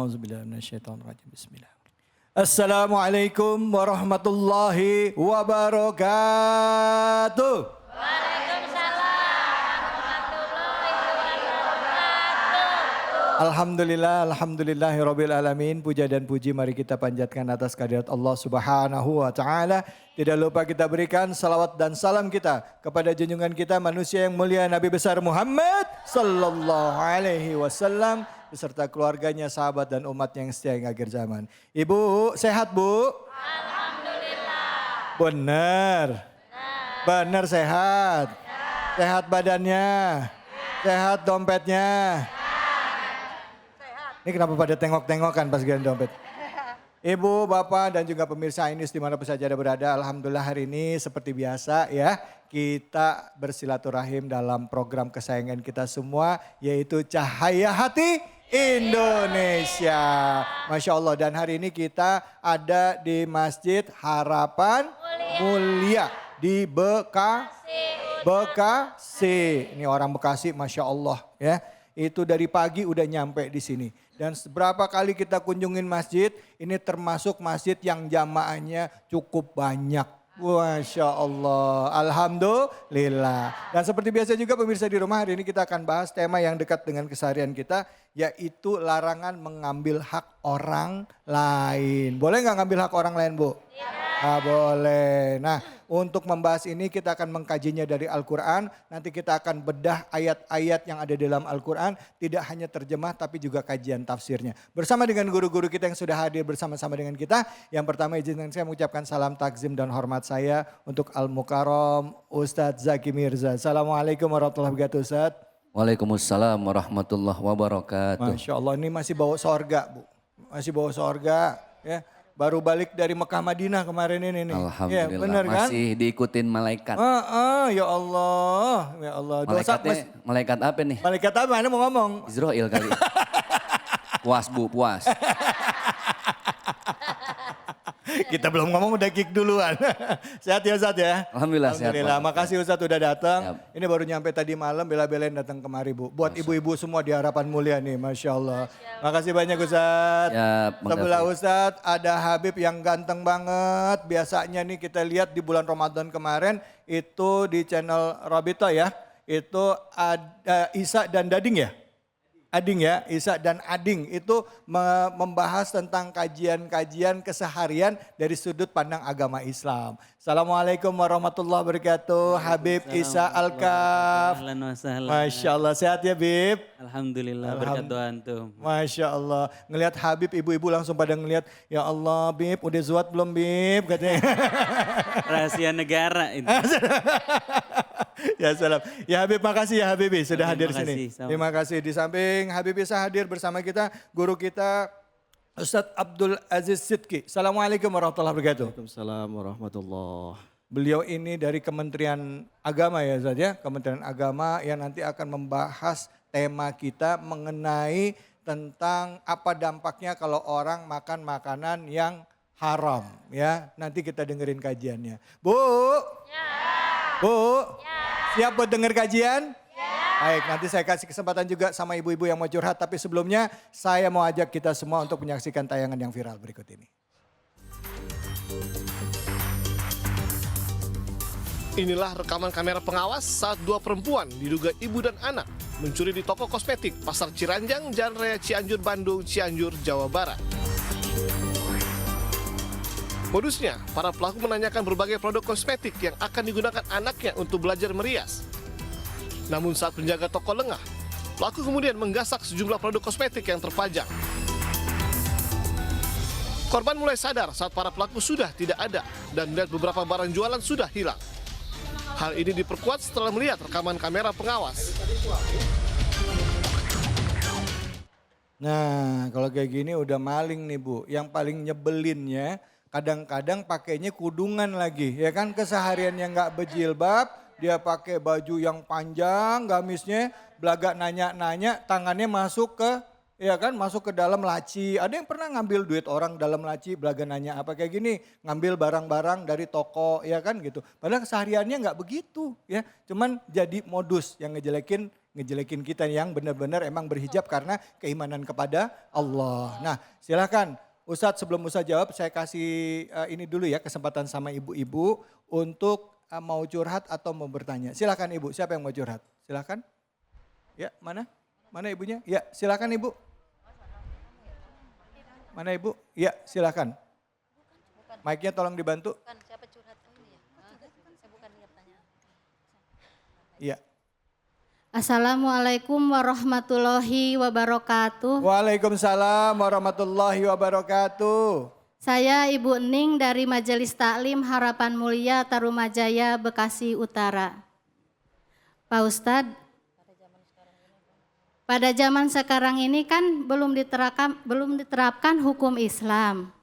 Auzubillahi minasyaitonirrajim. Bismillah. Assalamualaikum warahmatullahi wabarakatuh. Waalaikumsalam warahmatullahi wabarakatuh. Alhamdulillahirabbil alamin. Puja dan puji mari kita panjatkan atas kehadirat Allah Subhanahu wa taala. Tidak lupa kita berikan salawat dan salam kita kepada junjungan kita manusia yang mulia Nabi besar Muhammad sallallahu alaihi wasallam beserta keluarganya, sahabat dan umat yang setia hingga akhir zaman. Ibu, sehat Bu? Alhamdulillah. Benar. Benar sehat. Sehat badannya. Sehat dompetnya. Ini kenapa pada tengok-tengokan pas ganti dompet? Ibu, Bapak dan juga pemirsa ini dimanapun saja ada berada. Alhamdulillah hari ini seperti biasa ya. Kita bersilaturahim dalam program kesayangan kita semua yaitu Cahaya Hati Indonesia. Masya Allah, dan hari ini kita ada di Masjid Harapan Mulia di Bekasi. Ini orang Bekasi, Masya Allah ya. Itu dari pagi udah nyampe di sini. Dan seberapa kali kita kunjungin masjid, ini termasuk masjid yang jamaahnya cukup banyak. Masya Allah, Alhamdulillah. Dan seperti biasa juga pemirsa di rumah, hari ini kita akan bahas tema yang dekat dengan keseharian kita, yaitu larangan mengambil hak orang lain. Boleh nggak ngambil hak orang lain, Bu? Ah, boleh. Nah, untuk membahas ini kita akan mengkajinya dari Al-Quran. Nanti kita akan bedah ayat-ayat yang ada dalam Al-Quran. Tidak hanya terjemah tapi juga kajian tafsirnya. Bersama dengan guru-guru kita yang sudah hadir bersama-sama dengan kita. Yang pertama izinkan saya mengucapkan salam takzim dan hormat saya untuk Al-Mukarram Ustadz Zaki Mirza. Assalamualaikum warahmatullahi wabarakatuh Ustadz. Waalaikumsalam warahmatullahi wabarakatuh. Masya Allah, ini masih bawa sorga Bu. Masih bawa sorga ya. Baru balik dari Mekah Madinah kemarin ini nih. Alhamdulillah, ya, bener, kan? masih diikutin malaikat. Ya Allah, ya Allah. Malaikat apa nih? Malaikat apa? Anda mau ngomong? Israel kali. Puas Bu, puas. Kita belum ngomong udah kick duluan. Sehat ya Ustadz ya? Alhamdulillah sehat. Alhamdulillah, makasih Ustadz udah datang. Siap. Ini baru nyampe tadi malam, bela-belain datang kemari Bu. Buat ibu-ibu semua di Harapan Mulia nih, Masya Allah. Makasih banyak Ustadz. Sebelah Ustadz ada Habib yang ganteng banget. Biasanya nih kita lihat di bulan Ramadan kemarin, itu di channel Robito ya. Itu ada Isa dan Dading ya? Ading ya, Isa dan Ading itu membahas tentang kajian-kajian keseharian dari sudut pandang agama Islam. Assalamualaikum warahmatullahi wabarakatuh, Habib Isa Al-Kaf. Masya Allah, sehat ya Bib? Alhamdulillah, berkat doa antum. Masya Allah, ngelihat Habib ibu-ibu langsung pada ngelihat, ya Allah Bib udah zuat belum Bib katanya. Rahasia negara itu. Ya salam. Ya Habib, makasih ya Habibi sudah hadir di sini. Sama. Terima kasih. Di samping Habib Isa hadir bersama kita guru kita Ustadz Abdul Aziz Sidki. Assalamualaikum warahmatullahi wabarakatuh. Waalaikumsalam warahmatullahi. Beliau ini dari Kementerian Agama ya Ustadz ya. Kementerian Agama yang nanti akan membahas tema kita mengenai tentang apa dampaknya kalau orang makan makanan yang haram ya. Nanti kita dengerin kajiannya. Bu. Ya. Bu. Ya. Siap buat denger kajian? Ya. Baik, nanti saya kasih kesempatan juga sama ibu-ibu yang mau curhat. Tapi sebelumnya saya mau ajak kita semua untuk menyaksikan tayangan yang viral berikut ini. Inilah rekaman kamera pengawas saat dua perempuan diduga ibu dan anak mencuri di toko kosmetik Pasar Ciranjang, Jalan Raya Cianjur, Bandung, Cianjur, Jawa Barat. Modusnya, para pelaku menanyakan berbagai produk kosmetik yang akan digunakan anaknya untuk belajar merias. Namun saat penjaga toko lengah, pelaku kemudian menggasak sejumlah produk kosmetik yang terpajang. Korban mulai sadar saat para pelaku sudah tidak ada dan melihat beberapa barang jualan sudah hilang. Hal ini diperkuat setelah melihat rekaman kamera pengawas. Nah, kalau kayak gini udah maling nih Bu. Yang paling nyebelinnya kadang-kadang pakainya kudungan lagi. Ya kan, kesehariannya nggak berjilbab, dia pakai baju yang panjang, gamisnya, belagak nanya-nanya, tangannya masuk ke, ya kan, masuk ke dalam laci. Ada yang pernah ngambil duit orang dalam laci, belagak nanya apa kayak gini, ngambil barang-barang dari toko, ya kan gitu. Padahal kesehariannya nggak begitu, ya. Cuman jadi modus yang ngejelekin ngejelekin kita yang benar-benar emang berhijab karena keimanan kepada Allah. Nah silakan Ustadz, sebelum Ustadz jawab saya kasih ini dulu ya kesempatan sama ibu-ibu untuk mau curhat atau mau bertanya. Silakan ibu, siapa yang mau curhat? Silakan. Ya mana? Mana ibunya? Ya silakan ibu. Mana ibu? Ya silakan. Mic-nya tolong dibantu. Bukan siapa curhat ini ya? Saya bukan dia tanya. Iya. Assalamualaikum warahmatullahi wabarakatuh. Waalaikumsalam warahmatullahi wabarakatuh. Saya Ibu Ening dari Majelis Taklim Harapan Mulia Tarumajaya, Bekasi Utara. Pak Ustadz, pada zaman sekarang ini kan belum diterapkan hukum Islam.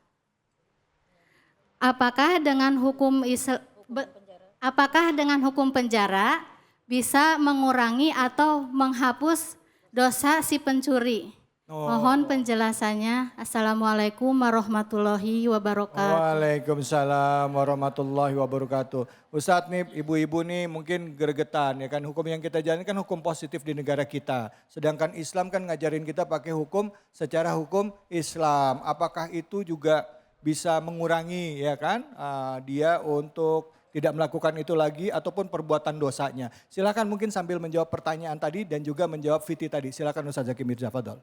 Apakah dengan hukum penjara bisa mengurangi atau menghapus dosa si pencuri? Mohon penjelasannya. Assalamualaikum warahmatullahi wabarakatuh. Waalaikumsalam warahmatullahi wabarakatuh. Ustadz nih, ibu-ibu nih mungkin gregetan ya kan, hukum yang kita jalani kan hukum positif di negara kita. Sedangkan Islam kan ngajarin kita pakai hukum secara hukum Islam. Apakah itu juga bisa mengurangi ya kan dia untuk tidak melakukan itu lagi ataupun perbuatan dosanya? Silakan mungkin sambil menjawab pertanyaan tadi dan juga menjawab Fiti tadi. Silakan Ustadz Zaki Mirza, fadhol.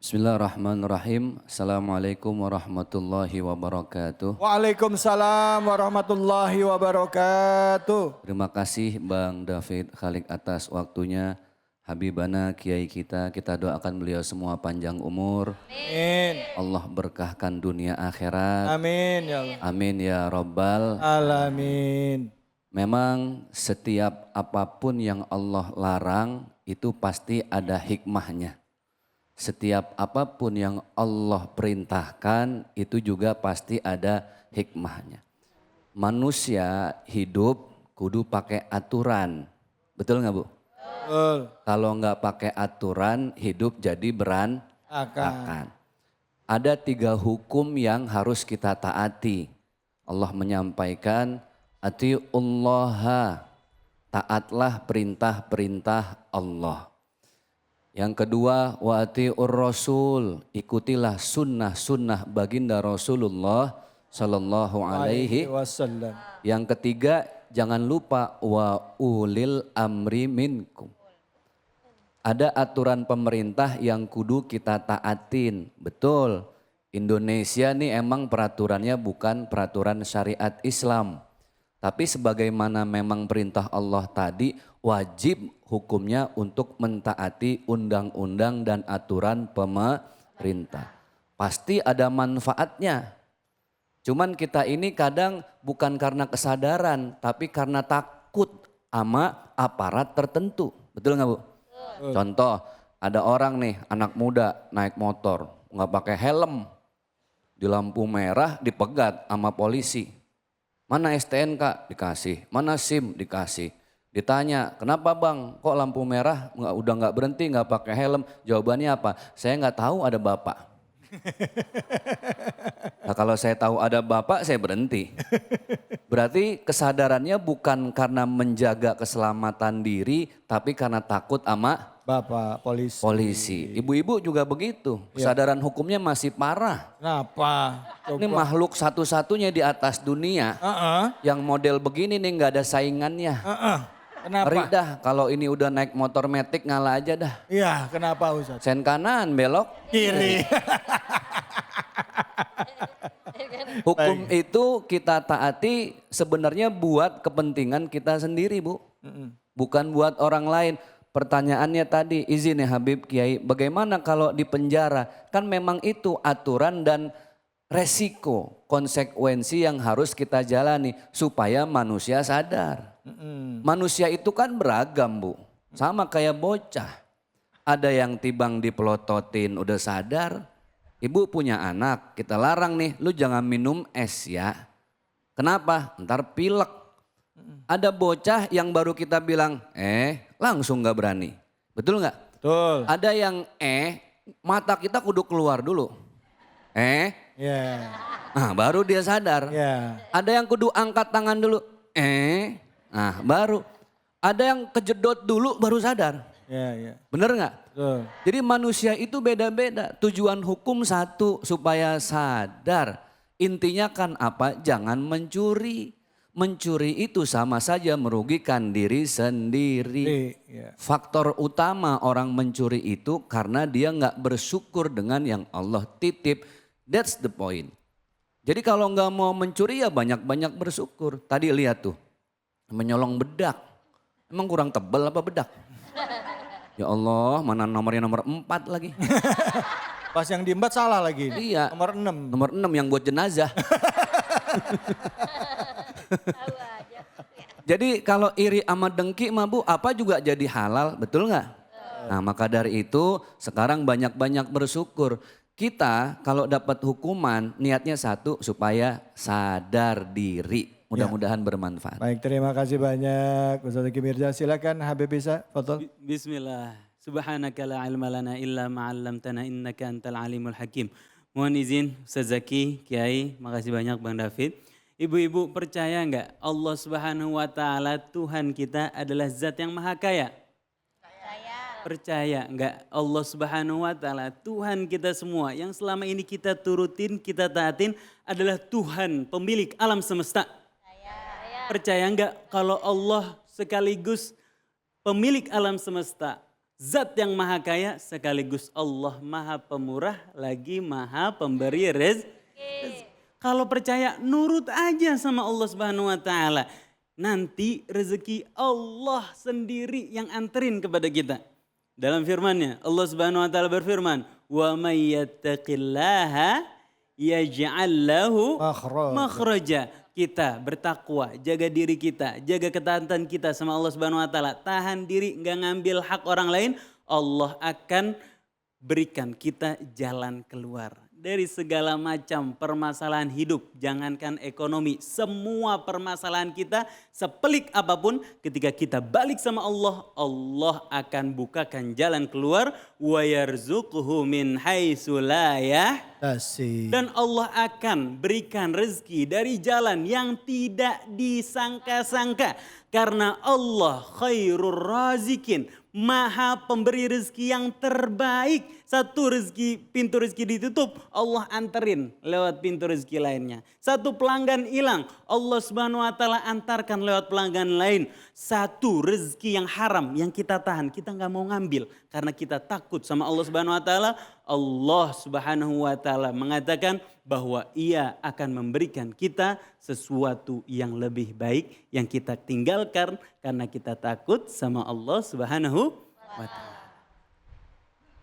Bismillahirrahmanirrahim. Assalamualaikum warahmatullahi wabarakatuh. Waalaikumsalam warahmatullahi wabarakatuh. Terima kasih Bang David Khalik atas waktunya. Habibana Kiai kita doakan beliau semua panjang umur. Amin. Allah berkahkan dunia akhirat. Amin ya Allah. Amin ya Rabbal. Alamin. Memang setiap apapun yang Allah larang itu pasti ada hikmahnya. Setiap apapun yang Allah perintahkan itu juga pasti ada hikmahnya. Manusia hidup kudu pakai aturan. Betul nggak Bu? Betul. Kalau nggak pakai aturan hidup jadi berantakan. Ada 3 hukum yang harus kita taati. Allah menyampaikan atiullaha, taatlah perintah-perintah Allah. Yang kedua, wa atiur rasul, ikutilah sunnah-sunnah baginda Rasulullah sallallahu alaihi wasallam. Yang ketiga, jangan lupa wa ulil amri minkum. Ada aturan pemerintah yang kudu kita taatin. Betul, Indonesia nih emang peraturannya bukan peraturan syariat Islam. Tapi sebagaimana memang perintah Allah tadi, wajib hukumnya untuk mentaati undang-undang dan aturan pemerintah. Pasti ada manfaatnya. Cuman kita ini kadang bukan karena kesadaran, tapi karena takut sama aparat tertentu. Betul nggak Bu? Contoh, ada orang nih anak muda naik motor, nggak pakai helm. Di lampu merah dipegat sama polisi. Mana STNK? Dikasih. Mana SIM? Dikasih. Ditanya, kenapa bang kok lampu merah udah nggak berhenti, nggak pakai helm? Jawabannya apa? Saya nggak tahu ada bapak. Nah, kalau saya tahu ada bapak saya berhenti. Berarti kesadarannya bukan karena menjaga keselamatan diri, tapi karena takut sama Bapak polisi. Ibu-ibu juga begitu, kesadaran hukumnya masih parah. Kenapa? Ini makhluk satu-satunya di atas dunia yang model begini nih nggak ada saingannya. Kenapa? Ngeri dah kalau ini udah naik motor metik ngalah aja dah. Iya, kenapa Ustaz? Sen kanan belok. Kiri. Hukum itu kita taati sebenarnya buat kepentingan kita sendiri Bu. Bukan buat orang lain. Pertanyaannya tadi, izin ya Habib Kiai, bagaimana kalau di penjara? Kan memang itu aturan dan resiko, konsekuensi yang harus kita jalani supaya manusia sadar. Manusia itu kan beragam Bu, sama kayak bocah. Ada yang tibang dipelototin udah sadar, ibu punya anak, kita larang nih, lu jangan minum es ya. Kenapa? Ntar pilek. Ada bocah yang baru kita bilang, langsung gak berani. Betul gak? Betul. Ada yang mata kita kudu keluar dulu. Ya. Nah baru dia sadar. Ya. Ada yang kudu angkat tangan dulu. Nah baru. Ada yang kejedot dulu baru sadar. Ya, ya. Bener nggak? Betul. Jadi manusia itu beda-beda. Tujuan hukum satu supaya sadar. Intinya kan apa? Jangan mencuri. Mencuri itu sama saja merugikan diri sendiri. Ya. Faktor utama orang mencuri itu karena dia nggak bersyukur dengan yang Allah titip. That's the point. Jadi kalau nggak mau mencuri ya banyak-banyak bersyukur. Tadi lihat tuh, menyolong bedak. Emang kurang tebal apa bedak? Ya Allah, mana nomornya nomor 4 lagi. Pas yang diembat salah lagi. Iya. Nomor 6. Nomor 6 yang buat jenazah. Tahu aja. Jadi kalau iri sama dengki mah Bu, apa juga jadi halal, betul nggak? Nah maka dari itu sekarang banyak-banyak bersyukur. Kita kalau dapat hukuman niatnya satu supaya sadar diri. Mudah-mudahan bermanfaat. Baik, terima kasih banyak Ustaz Zaki Mirza. Silakan Habib Isa, fadhol. Bismillah. Subhanaka la ilma lana illa ma 'allamtana innaka antal alimul hakim. Mohon izin Ustaz Zaki, Kiai, makasih banyak Bang David. Ibu-ibu percaya enggak Allah Subhanahu wa taala Tuhan kita adalah zat yang maha kaya? Percaya enggak Allah Subhanahu wa taala Tuhan kita semua yang selama ini kita turutin, kita taatin adalah Tuhan pemilik alam semesta? Percaya enggak kalau Allah sekaligus pemilik alam semesta, zat yang maha kaya sekaligus Allah maha pemurah lagi maha pemberi rezeki. Kalau percaya nurut aja sama Allah Subhanahu wa taala. Nanti rezeki Allah sendiri yang anterin kepada kita. Dalam firman-Nya Allah Subhanahu wa taala berfirman, "Wa may yattaqillaha yaj'al lahu makhraja." Kita bertakwa, jaga diri kita, jaga ketaatan kita sama Allah Subhanahu wa taala. Tahan diri, enggak ngambil hak orang lain, Allah akan berikan kita jalan keluar dari segala macam permasalahan hidup. Jangankan ekonomi, semua permasalahan kita sepelik apapun ketika kita balik sama Allah, Allah akan bukakan jalan keluar. Wa yarzuquhu min haitsu la yahtasib. Dan Allah akan berikan rezeki dari jalan yang tidak disangka-sangka. Karena Allah khairur razikin, maha pemberi rezeki yang terbaik. Satu rezeki, pintu rezeki ditutup, Allah anterin lewat pintu rezeki lainnya. Satu pelanggan hilang, Allah Subhanahu wa taala antarkan lewat pelanggan lain. Satu rezeki yang haram yang kita tahan, kita nggak mau ngambil karena kita takut sama Allah Subhanahu wa taala. Allah Subhanahu wa taala mengatakan bahwa Ia akan memberikan kita sesuatu yang lebih baik yang kita tinggalkan karena kita takut sama Allah Subhanahu wa taala.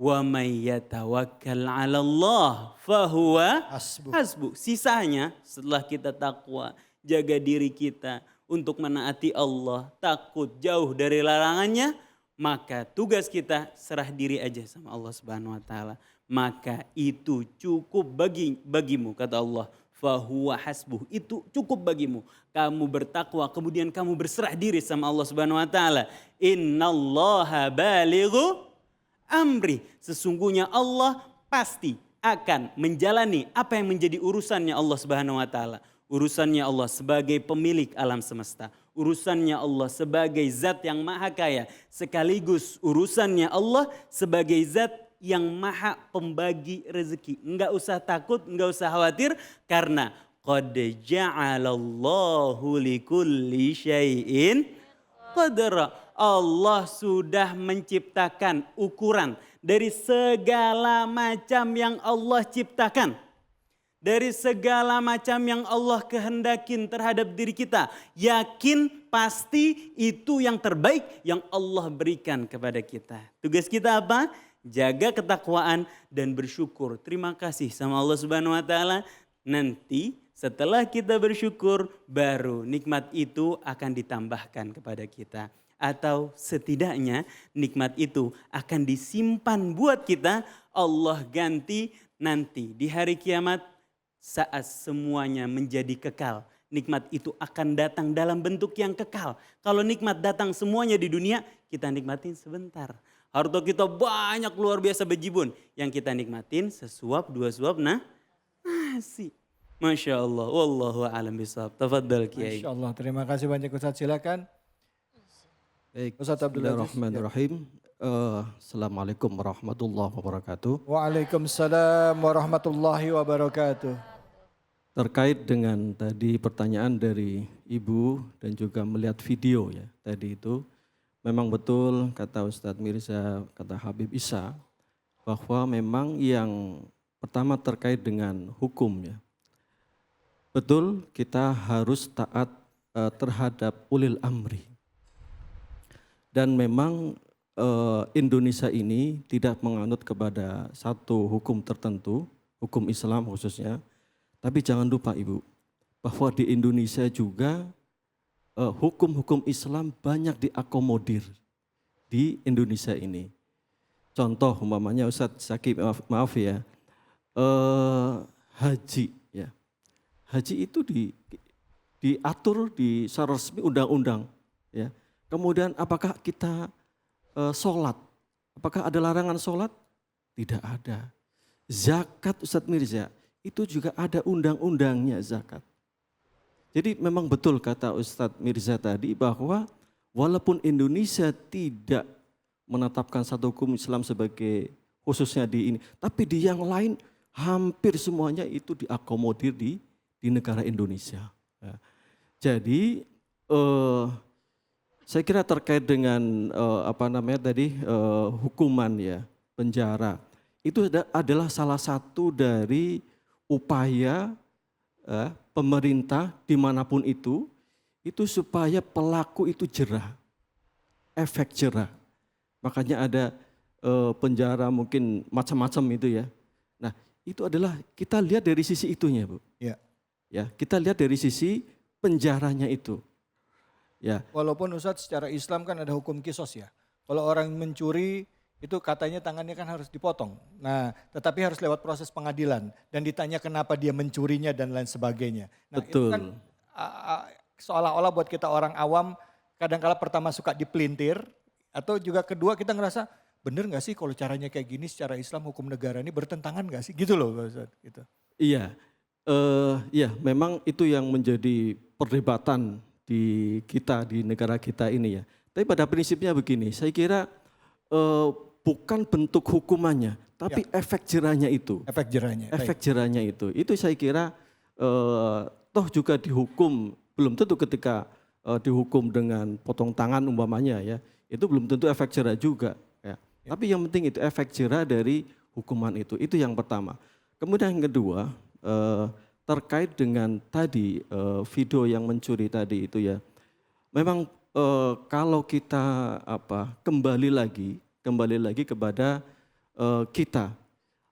Wa may yatawakkal 'ala Allah fahuwa hasbuh. Sisanya setelah kita takwa, jaga diri kita untuk menaati Allah, takut jauh dari larangannya, maka tugas kita serah diri aja sama Allah Subhanahu wa taala. Maka itu cukup bagimu kata Allah. Fahuwa hasbuh, itu cukup bagimu. Kamu bertakwa kemudian kamu berserah diri sama Allah Subhanahu wa taala. Innallaha balighu amri. Sesungguhnya Allah pasti akan menjalani apa yang menjadi urusannya Allah Subhanahu wa taala. Urusannya Allah sebagai pemilik alam semesta. Urusannya Allah sebagai zat yang maha kaya. Sekaligus urusannya Allah sebagai zat yang maha pembagi rezeki. Enggak usah takut, enggak usah khawatir. Karena qad ja'alallahu likulli syai'in qadra. Allah sudah menciptakan ukuran dari segala macam yang Allah ciptakan. Dari segala macam yang Allah kehendakin terhadap diri kita. Yakin pasti itu yang terbaik yang Allah berikan kepada kita. Tugas kita apa? Jaga ketakwaan dan bersyukur. Terima kasih sama Allah Subhanahu wa taala. Nanti setelah kita bersyukur baru nikmat itu akan ditambahkan kepada kita. Atau setidaknya nikmat itu akan disimpan buat kita. Allah ganti nanti di hari kiamat saat semuanya menjadi kekal. Nikmat itu akan datang dalam bentuk yang kekal. Kalau nikmat datang semuanya di dunia, kita nikmatin sebentar. Harta kita banyak luar biasa bejibun. Yang kita nikmatin sesuap, dua suap, nasi. Masya Allah. Wallahu a'lam bishawab. Tafadhal Kiai. Masya Allah, terima kasih banyak Ustaz, silakan. Baik, Ustaz Abdul Aziz. Bismillahirrahmanirrahim. Assalamualaikum warahmatullahi wabarakatuh. Waalaikumsalam warahmatullahi wabarakatuh. Terkait dengan tadi pertanyaan dari Ibu dan juga melihat video ya tadi itu, memang betul kata Ustadz Mirza, kata Habib Isa, bahwa memang yang pertama terkait dengan hukum ya. Betul kita harus taat terhadap ulil amri. Dan memang Indonesia ini tidak menganut kepada satu hukum tertentu, hukum Islam khususnya. Tapi jangan lupa Ibu, bahwa di Indonesia juga hukum-hukum Islam banyak diakomodir di Indonesia ini. Contoh umpamanya Ustadz Zaki, maaf ya, haji ya. Haji itu diatur di secara resmi undang-undang ya. Kemudian apakah kita sholat? Apakah ada larangan sholat? Tidak ada. Zakat Ustadz Mirza, itu juga ada undang-undangnya zakat. Jadi memang betul kata Ustadz Mirza tadi bahwa walaupun Indonesia tidak menetapkan satu hukum Islam sebagai khususnya di ini, tapi di yang lain hampir semuanya itu diakomodir di negara Indonesia. Ya. Jadi saya kira terkait dengan hukuman ya, penjara, itu adalah salah satu dari upaya pemerintah dimanapun itu supaya pelaku itu jerah, efek jerah. Makanya ada penjara mungkin macam-macam itu ya. Nah itu adalah kita lihat dari sisi itunya Bu. Ya. Ya kita lihat dari sisi penjaranya itu. Ya. Walaupun Ustadz secara Islam kan ada hukum kisos ya. Kalau orang mencuri itu katanya tangannya kan harus dipotong. Nah tetapi harus lewat proses pengadilan. Dan ditanya kenapa dia mencurinya dan lain sebagainya. Nah Betul. itu kan seolah-olah buat kita orang awam kadang-kala pertama suka dipelintir. Atau juga kedua kita ngerasa bener gak sih kalau caranya kayak gini secara Islam hukum negara ini bertentangan gak sih? Gitu loh Ustadz. Gitu. Iya, memang itu yang menjadi perdebatan di kita, di negara kita ini ya. Tapi pada prinsipnya begini, saya kira bukan bentuk hukumannya, tapi efek jerahnya itu. Efek jerahnya. Efek jerahnya itu saya kira toh juga dihukum, belum tentu ketika dihukum dengan potong tangan umpamanya ya, itu belum tentu efek jerah juga. Ya. Tapi yang penting itu efek jerah dari hukuman itu yang pertama. Kemudian yang kedua, terkait dengan tadi video yang mencuri tadi itu ya, memang kalau kita kembali lagi kepada kita,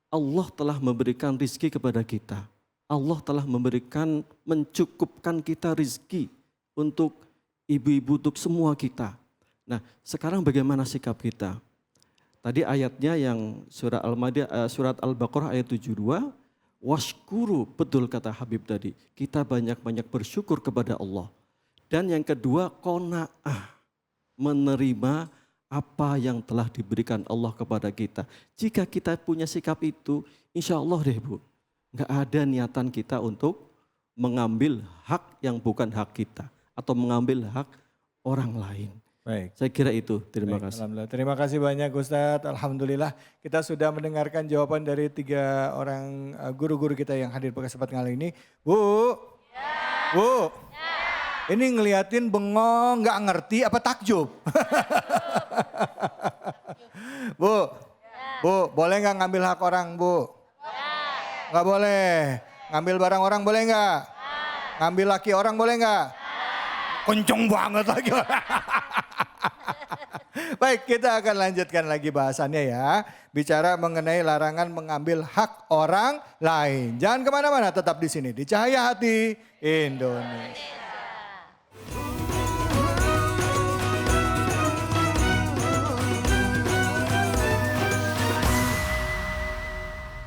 Allah telah memberikan rizki kepada kita, Allah telah mencukupkan kita rizki untuk ibu-ibu, untuk semua kita. Nah sekarang bagaimana sikap kita? Tadi ayatnya yang surat Al-Baqarah ayat 72, washkuru, betul kata Habib tadi, kita banyak-banyak bersyukur kepada Allah. Dan yang kedua, qanaah, menerima apa yang telah diberikan Allah kepada kita. Jika kita punya sikap itu, insya Allah deh Bu, nggak ada niatan kita untuk mengambil hak yang bukan hak kita atau mengambil hak orang lain. Baik. Saya kira itu, terima kasih. Alhamdulillah. Terima kasih banyak Ustadz. Alhamdulillah kita sudah mendengarkan jawaban dari 3 orang guru-guru kita yang hadir pada kesempatan kali ini. Bu, Bu, ini ngeliatin bengong nggak ngerti apa takjub? Bu, Bu, boleh nggak ngambil hak orang Bu? Nggak boleh. Ngambil barang orang boleh nggak? Ngambil laki orang boleh nggak? Kenceng banget lagi. Baik, kita akan lanjutkan lagi bahasannya ya. Bicara mengenai larangan mengambil hak orang lain. Jangan kemana-mana, tetap di sini di Cahaya Hati Indonesia.